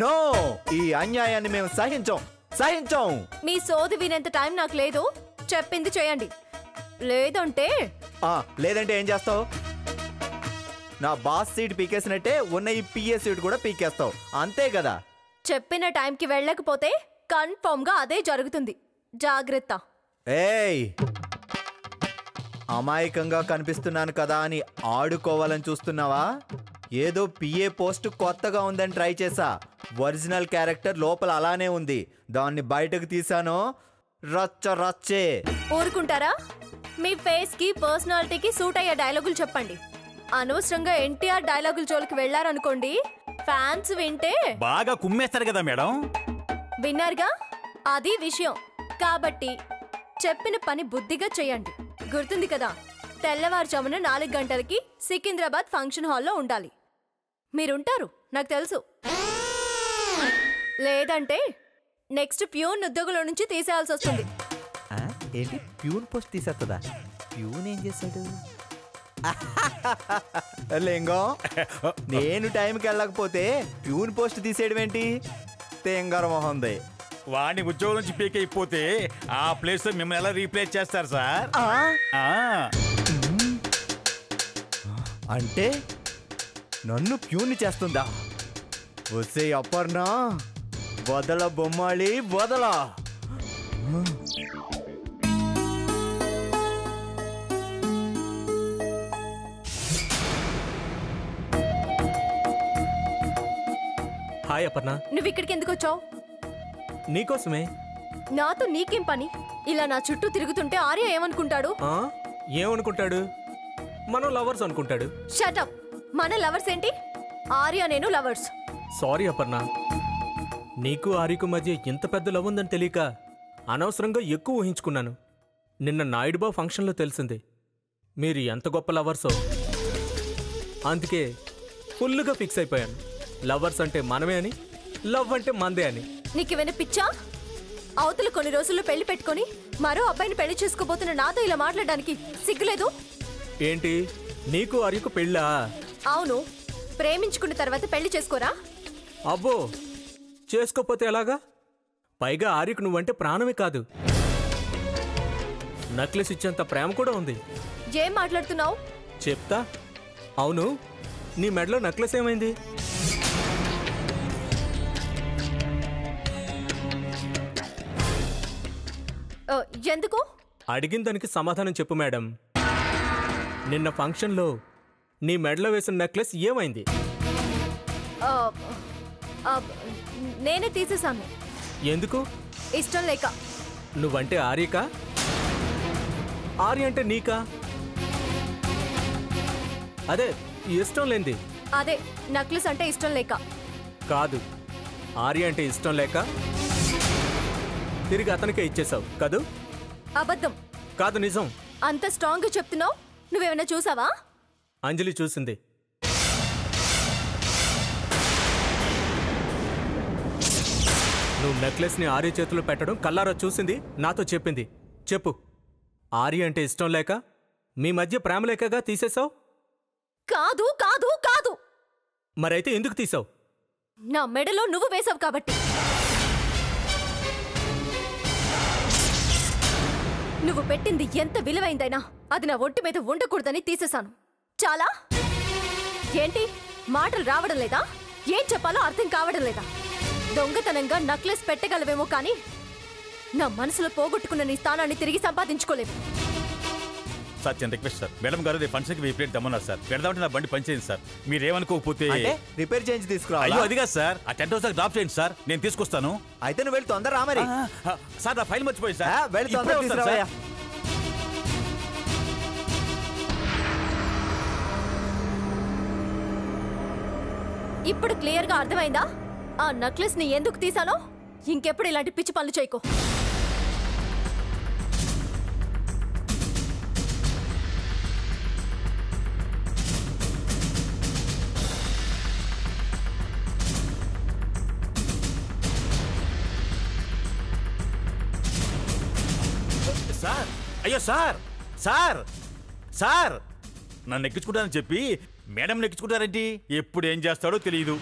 No, ఈ అన్యాయాన్ని మేము సహించం. మీ సోది వినేంత టైం నాకు లేదు. చెప్పింది చేయండి. లేదంటే ఏం చేస్తావు? నా బాస్ సీట్ పీకేసినట్టే ఉన్న ఈ పిఏ సీట్ కూడా పీకేస్తావు, అంతే కదా? చెప్పిన టైంకి వెళ్ళకపోతే కన్ఫర్మ్ గా అదే జరుగుతుంది. జాగ్రత్త. ఏయ్, అమాయకంగా కనిపిస్తున్నాను కదా అని ఆడుకోవాలని చూస్తున్నావా? ఏదో పిఏ పోస్ట్ కొత్తగా ఉందని ట్రై చేసా. ఒరిజినల్ క్యారెక్టర్ లోపల అలానే ఉంది. దాన్ని బయటకు తీసాను. రచ్చే. ఊరుకుంటారా? మీ ఫేస్ కి పర్సనాలిటీకి సూట్ అయ్యే డైలాగులు చెప్పండి. అనవసరంగా ఎన్టీఆర్ డైలాగుల జోలికి వెళ్లారనుకోండి, ఫ్యాన్స్ వింటే బాగా కుమ్మేస్తారు కదా మేడం. విన్నారుగా, అది విషయం. కాబట్టి చెప్పిన పని బుద్ధిగా చేయండి. గుర్తుంది కదా, తెల్లవారుజామున 4 గంటలకి సికింద్రాబాద్ ఫంక్షన్ హాల్లో ఉండాలి. మీరుంటారు, నాకు తెలుసు. లేదంటే నెక్స్ట్ ప్యూన్ ఉద్యోగంలో నుంచి తీసేయాల్సి వస్తుంది. ఏంటి, ప్యూన్ పోస్ట్ తీసేస్తుందా? ప్యూన్ ఏం చేశాడు? లింగం, నేను టైంకి వెళ్ళకపోతే ప్యూన్ పోస్ట్ తీసేయడం ఏంటి? తెంగర మొహంది. వాడిని ఉద్యోగం నుంచి పీక్ అయిపోతే ఆ ప్లేస్ లో మిమ్మల్ని ఎలా రీప్లేస్ చేస్తారు సార్? అంటే నన్ను ప్యూన్ చేస్తుందా? వసే అపర్ణ, వదల బొమ్మాళి, వదల. హాయ్ అపర్ణ. నువ్వు ఇక్కడికి ఎందుకు వచ్చావు? నీకోసమే. నాతో నీకేం పని? ఇలా నా చుట్టూ తిరుగుతుంటే ఆర్య ఏమనుకుంటాడు? ఏమనుకుంటాడు? మనం లవర్స్ అనుకుంటాడు. షటప్. మన లవర్స్ ఏంటి? ఆర్య నేను లవర్స్. సారీ అపర్ణ, నీకు ఆర్యకు మధ్య ఇంత పెద్ద లవ్ ఉందని తెలియక అనవసరంగా ఎక్కువ ఊహించుకున్నాను. నిన్న నాయుడుబా ఫంక్షన్లో తెలిసింది మీరు ఎంత గొప్ప లవర్సో. అందుకే ఫుల్గా ఫిక్స్ అయిపోయాను. లవర్స్ అంటే మనమే అని, లవ్ అంటే మందే అని. నీకేమైనా పిచ్చా? అవతల కొన్ని రోజుల్లో పెళ్లి పెట్టుకొని మరో అబ్బాయిని పెళ్లి చేసుకోబోతున్న నాతో ఇలా మాట్లాడడానికి సిగ్గులేదు? ఏంటి, నీకు ఆర్యకు పెళ్ళా? అవును. ప్రేమించుకున్న తర్వాత పెళ్లి చేసుకోరా? అబ్బో, చేసుకోపోతే ఎలాగా? పైగా ఆర్యకు నువ్వంటే ప్రాణమే కాదు, నెక్లెస్ ఇచ్చేంత ప్రేమ కూడా ఉంది. ఏం మాట్లాడుతున్నావు? చెప్తా. అవును, నీ మెడలో నెక్లెస్ ఏమైంది? ఎందుకు? అడిగిన దానికి సమాధానం చెప్పు మేడం. నిన్న ఫంక్షన్లో నీ మెడలో వేసిన నెక్లెస్ ఏమైంది? నేనే తీసేశాను. ఎందుకు? ఇష్టం లేక. నువ్వంటే ఆర్యకా? ఆర్య అంటే నీకా? అదే ఇష్టం లేంది. అదే నెక్లెస్ అంటే ఇష్టం లేక. కాదు, ఆర్య అంటే ఇష్టం లేక తిరిగి అతనికే ఇచ్చేసావు కదూ? అబద్ధం. కాదు, నిజం. అంత స్ట్రాంగ్ గా చెప్తున్నావు. నువ్వేమైనా చూసావా? అంజలి చూసింది. నువ్వు నెక్లెస్ ని ఆర్య చేతిలో పెట్టడం కల్లారా చూసింది, నాతో చెప్పింది. చెప్పు, ఆర్య అంటే ఇష్టం లేక, మీ మధ్య ప్రేమ లేకగా తీసేశావు? కాదు కాదు కాదు. మరైతే ఎందుకు తీసావు? నా మెడలో నువ్వు వేసావు కాబట్టి. నువ్వు పెట్టింది ఎంత విలువైందైనా అది నా ఒంటి మీద ఉండకూడదని తీసేశాను. చాలా? ఏంటి, మాటలు రావడం లేదా? ఏం చెప్పాలో అర్థం కావడం లేదా? దొంగతనంగా నెక్లెస్ పెట్టగలవేమో కానీ నా మనసులో పోగొట్టుకున్న నీ స్థానాన్ని తిరిగి సంపాదించుకోలేవు. సార్, చిన్న రిక్వెస్ట్ సార్. మేడం గారు రేపు ఫంక్షన్కి మీ ప్లేట్ దమ్మన్నారు సార్. పెడదామంటే నా బండి పనిచేయండి సార్. మీరేమనుకోకపోతే రిపేర్ చేయించి తీసుకురా. అయ్యో, అదిగా సార్. ఆ 10,000 డ్రాప్ చేయండి సార్, నేను తీసుకొస్తాను. అయితే నువ్వు వెళ్ళి తొందర రా. మరి సార్, నా ఫైల్ మర్చిపోయింది సార్. వెళ్ళి తొందర తీసుకురా. ఇప్పుడు క్లియర్ గా అర్థమైందా ఆ నెక్లెస్ ని ఎందుకు తీసానో? ఇంకెప్పుడు ఇలాంటి పిచ్చి పనులు చేయకో. సార్, అయ్యో సార్, సార్ సార్ నన్ను ఎక్కించుకుంటానని చెప్పి మేడం ఎక్కించుకుంటారేంటి? ఎప్పుడు ఏం చేస్తాడో తెలియదు.